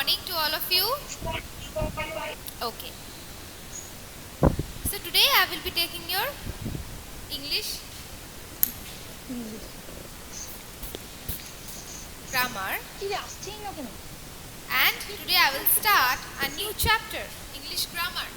morning to all of you. Okay. So today I will be taking your English grammar, and today I will start a new chapter, English grammar.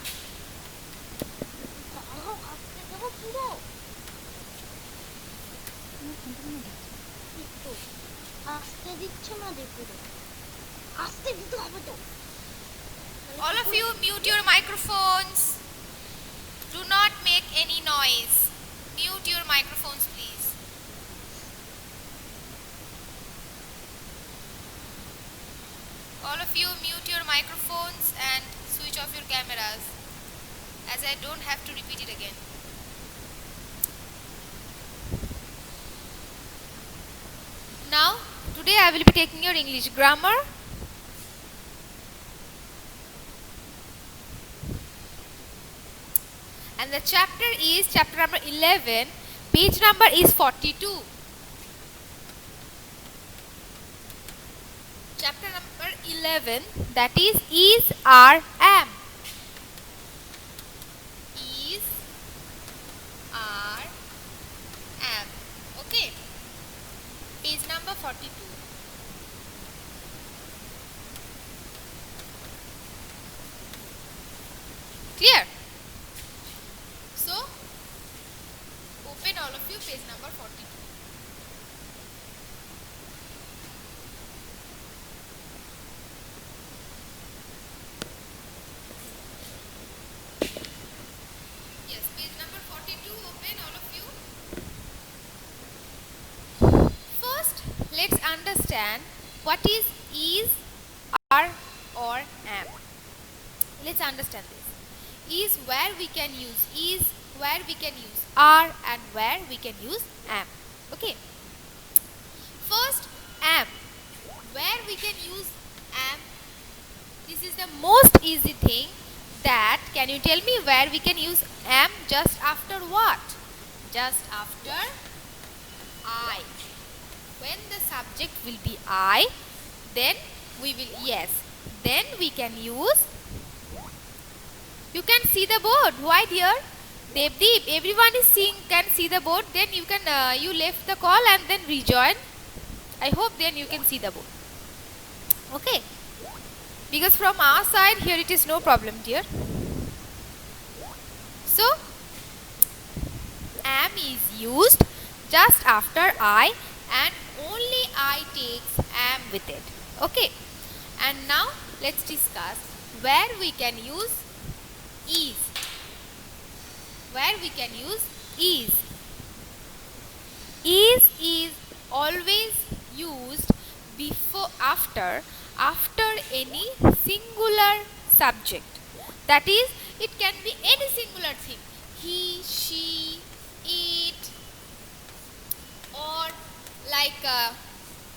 All of you mute your microphones. Do not make any noise. Mute your microphones, please. All of you mute your microphones and switch off your cameras, as I don't have to repeat it again. Now, today I will be taking your English grammar. And the chapter is chapter number 11, page number is 42. Chapter number 11, that is, are, am. Is, are, am. Okay. Page number 42. Clear? So, open all of you page number 42. Yes, page number 42, open all of you. First, let's understand what is, are, or am. Let's understand this. Is where we can use is, where we can use are, and where we can use am. Okay. First, am. Where we can use am? This is the most easy thing. That, can you tell me where we can use am? Just after what? Just after I. When the subject will be I, then we will, yes, then we can use. You can see the board. Why, dear? Devdeep, everyone is seeing, can see the board. Then you can, you left the call and then rejoin. I hope then you can see the board. Okay. Because from our side here it is no problem, dear. So, am is used just after I, and only I takes am with it. Okay. And now let's discuss where we can use is. Where we can use is. Is always used before, after any singular subject. That is, it can be any singular thing. He, she, it, or like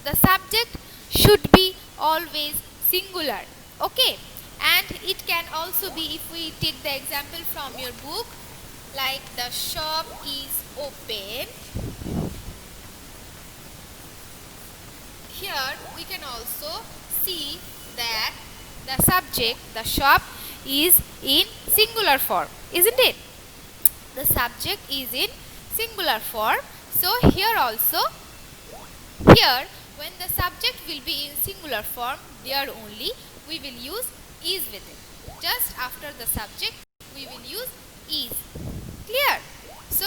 the subject should be always singular. Okay. And it can also be, if we take the example from your book, like the shop is open. Here we can also see that the subject, the shop, is in singular form, isn't it? The subject is in singular form. So here also, here when the subject will be in singular form, there only we will use is with it. Just after the subject we will use is. Clear? So,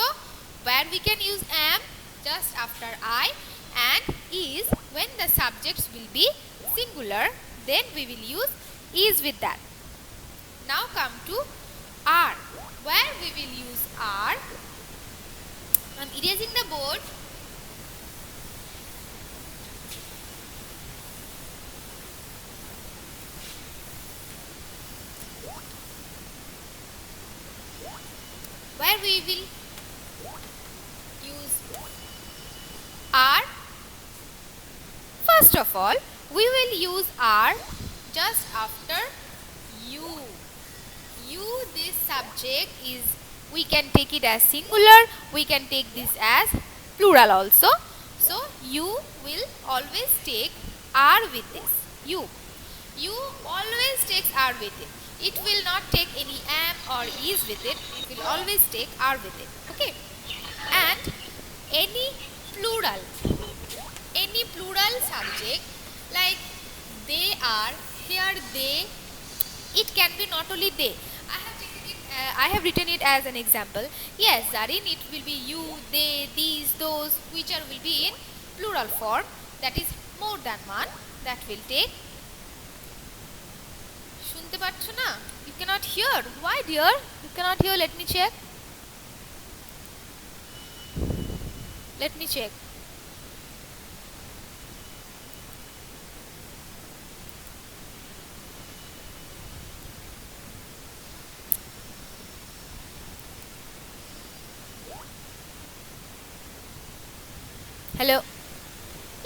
where we can use am? Just after I, and is when the subjects will be singular, then we will use is with that. Now come to are. Where we will use are? I am erasing the board. Where we will use are? First of all, we will use are just after you. You, this subject is, we can take it as singular, we can take this as plural also. So, you will always take are with this. You. You always takes are with it. It will not take any am or is with it. It will always take are with it. Okay. And any plural, any plural subject like they are, here they, it can be not only they. I have written it as an example. Yes, Zarin, it will be you, they, these, those, which are will be in plural form. That is more than one. That will take. শুনতে পাচ্ছ না? You cannot hear. Why, dear? You cannot hear. Let me check. Let me check. Hello.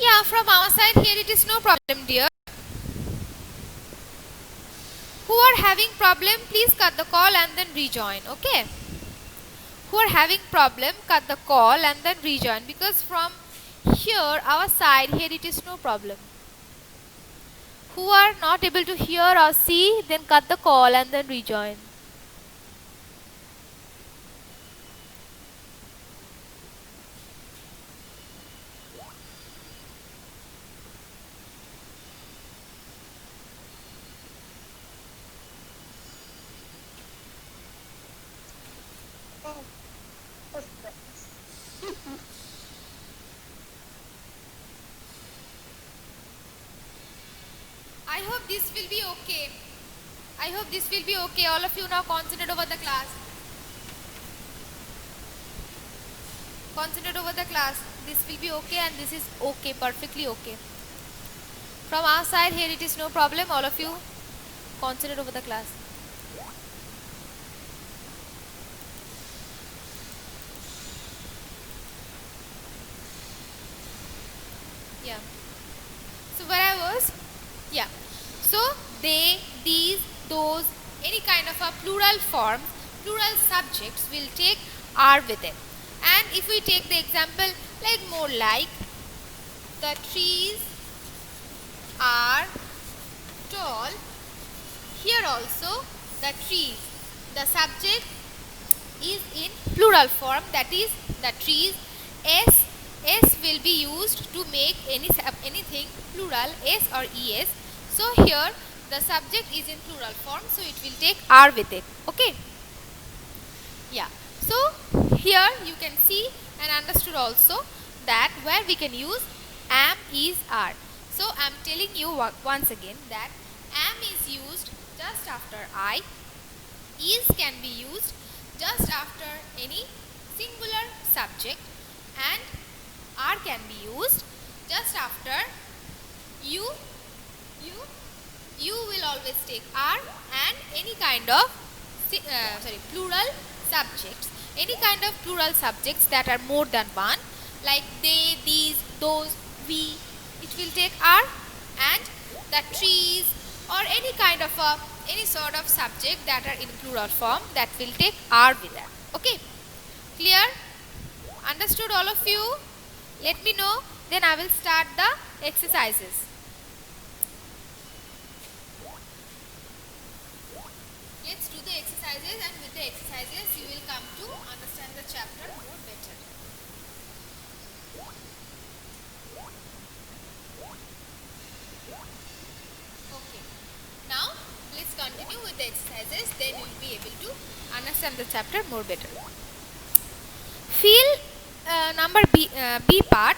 Yeah, from our side here it is no problem, dear. Who are having problem, please cut the call and then rejoin. Okay. Who are having problem, cut the call and then rejoin, because from here our side here it is no problem. Who are not able to hear or see, then cut the call and then rejoin. I hope this will be okay. I hope this will be okay. All of you now concentrate over the class. Concentrate over the class. This will be okay and this is okay, perfectly okay. From our side here it is no problem. All of you concentrate over the class. Yeah. So where I was? Yeah. So they, these, those, any kind of a plural form, plural subjects will take are with it. And if we take the example like more like the trees are tall, here also the trees, the subject is in plural form, that is the trees. S will be used to make anything plural, s or es. So here the subject is in plural form, so it will take are with it. Okay. Yeah. So here you can see and understood also that where we can use am, is, are. So I am telling you once again that am is used just after I, is can be used just after any singular subject, and are can be used just after you will always take are, and any kind of plural subjects, any kind of plural subjects that are more than one, like they, these, those, we, it will take are, and the trees or any kind of any sort of subject that are in plural form, that will take are with that. Okay, clear? Understood all of you? Let me know, then I will start the exercises. Let's do the exercises, and with the exercises you will come to understand the chapter more better. Okay, now let's continue with the exercises, then you will be able to understand the chapter more better. Fill number B part,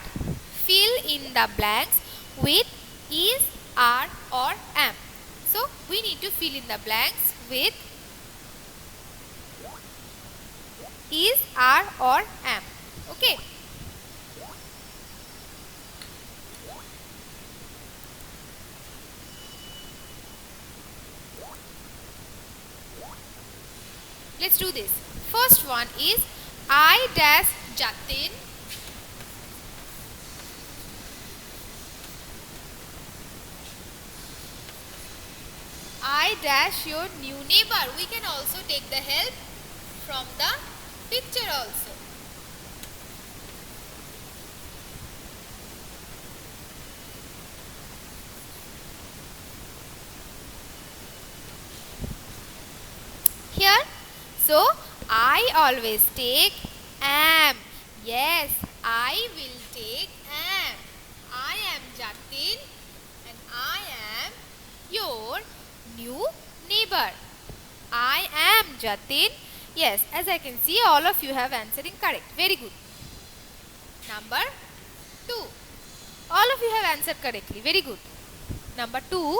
fill in the blanks with is, are or am. So we need to fill in the blanks with is, are or am. Okay. Let's do this. First one is I dash Jatin. I dash your new neighbor. We can also take the help from the picture also. always take am. Yes, I will take am. I am Jatin and I am your new neighbor. I am Jatin. Yes, as I can see, all of you have answering correct. Very good. Number 2. All of you have answered correctly. Very good. Number 2.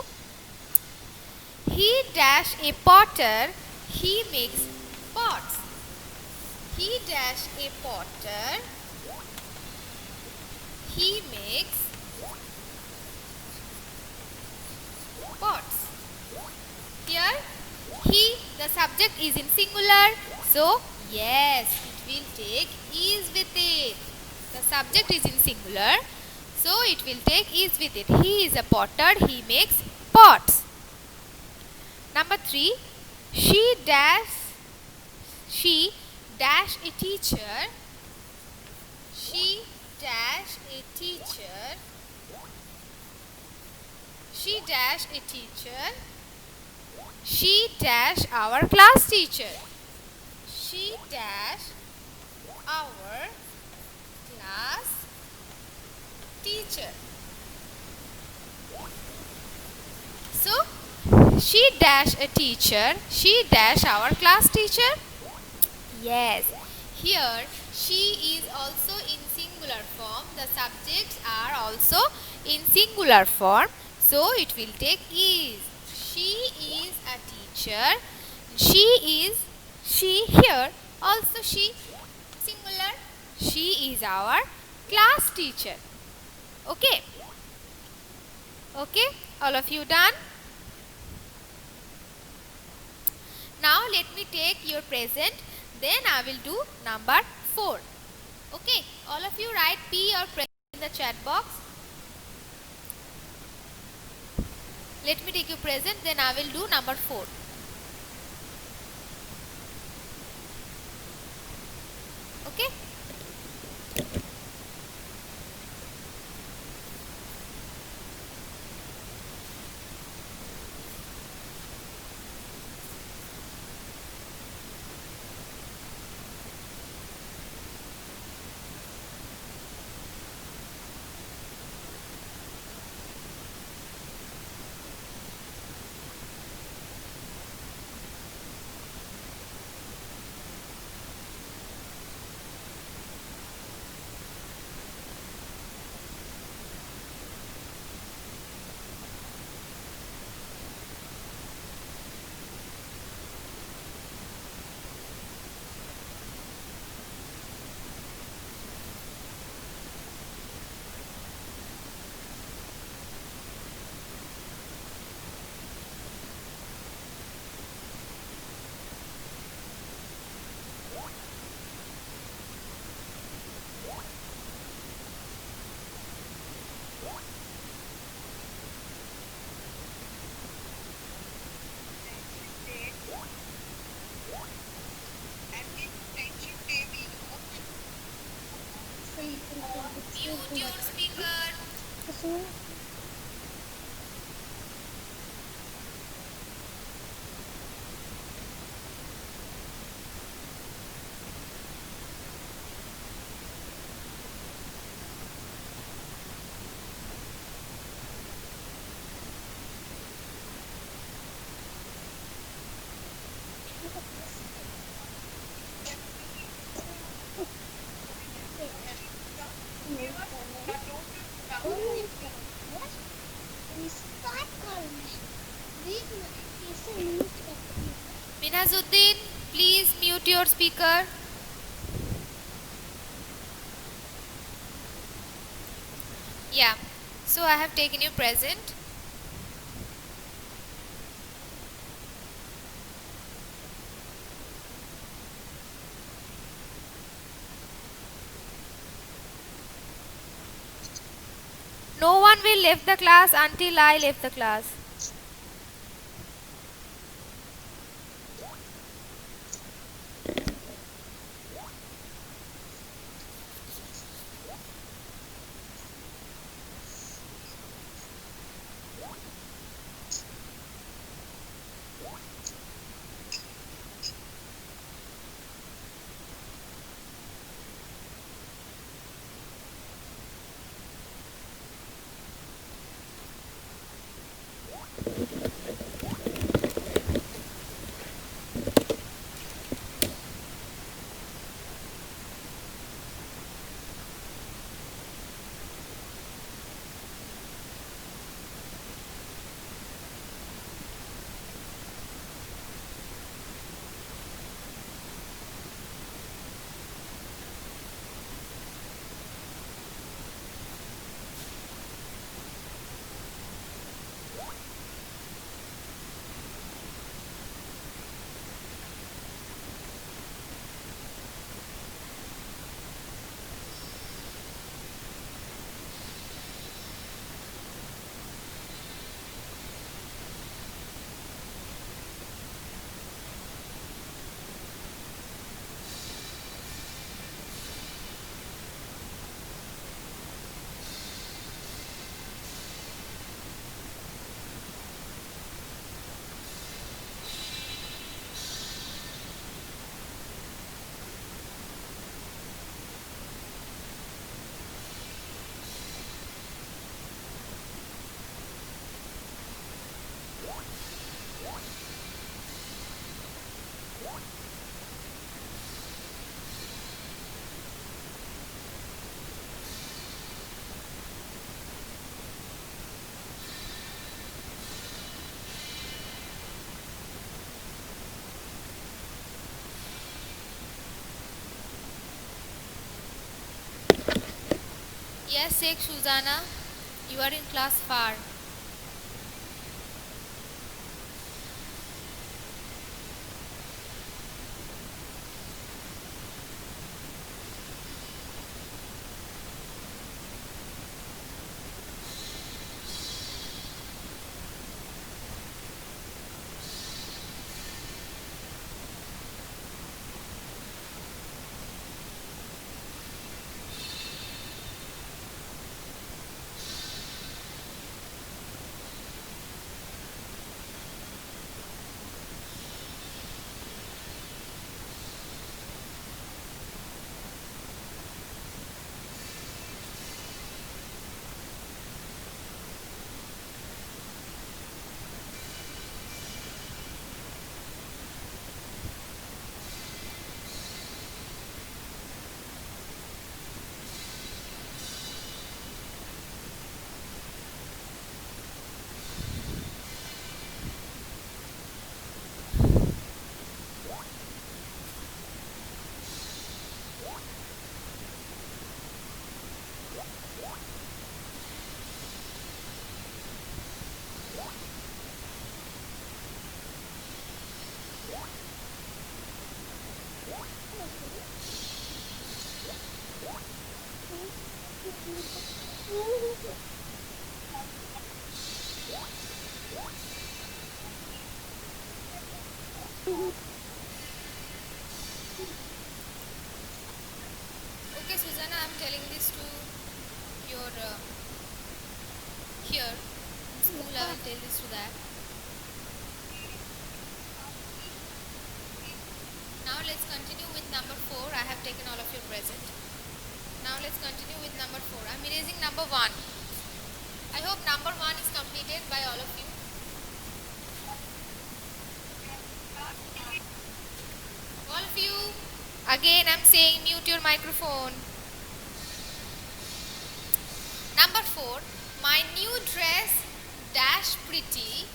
He dash a potter. He makes pots. He dash a potter. He makes pots. Here, he, the subject is in singular. So, yes, it will take is with it. The subject is in singular. So, it will take is with it. He is a potter. He makes pots. Number 3. She dash a teacher. She dash a teacher. She dash a teacher. She dash our class teacher. She dash our class teacher. So, she dash a teacher. She dash our class teacher. Yes. Here, she is also in singular form. The subjects are also in singular form. So, it will take is. She is a teacher. She here also she singular. She is our class teacher. Okay. Okay. All of you done? Now let me take your present. Then I will do number 4. Okay. All of you write P or present in the chat box. Let me take your present. Then I will do number 4. Okay. Mute your speaker. Minazuddin, please mute your speaker. Yeah, so I have taken you present. No one will leave the class until I leave the class. Yes, Sheikh Suzana, you are in class far. Okay, Susanna, I'm telling this to your here in school. I will tell this to that. Now let's continue with number 4. I have taken all of your present. Now let's continue with number 4. I'm erasing number 1. I hope number 1 is completed by all of you. All of you, again I'm saying mute your microphone. Number 4, my new dress dash pretty.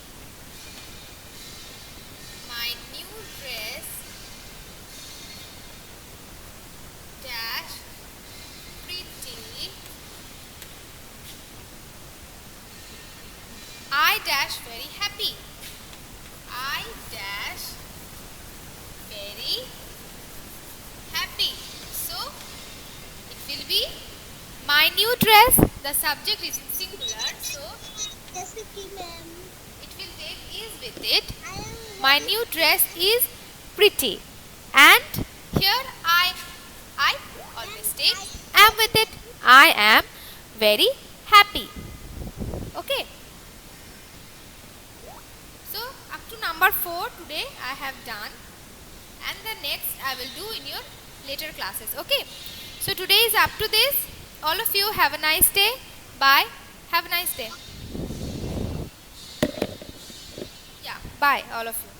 My new dress dash pretty. I dash very happy. I dash very happy. So it will be my new dress. The subject is in singular, so it will take is with it. My new dress is pretty, and here I always take am with it. I am very happy. Okay. So up to number 4 today I have done, and the next I will do in your later classes. Okay. So today is up to this. All of you have a nice day. Bye. Have a nice day. Yeah. Bye all of you.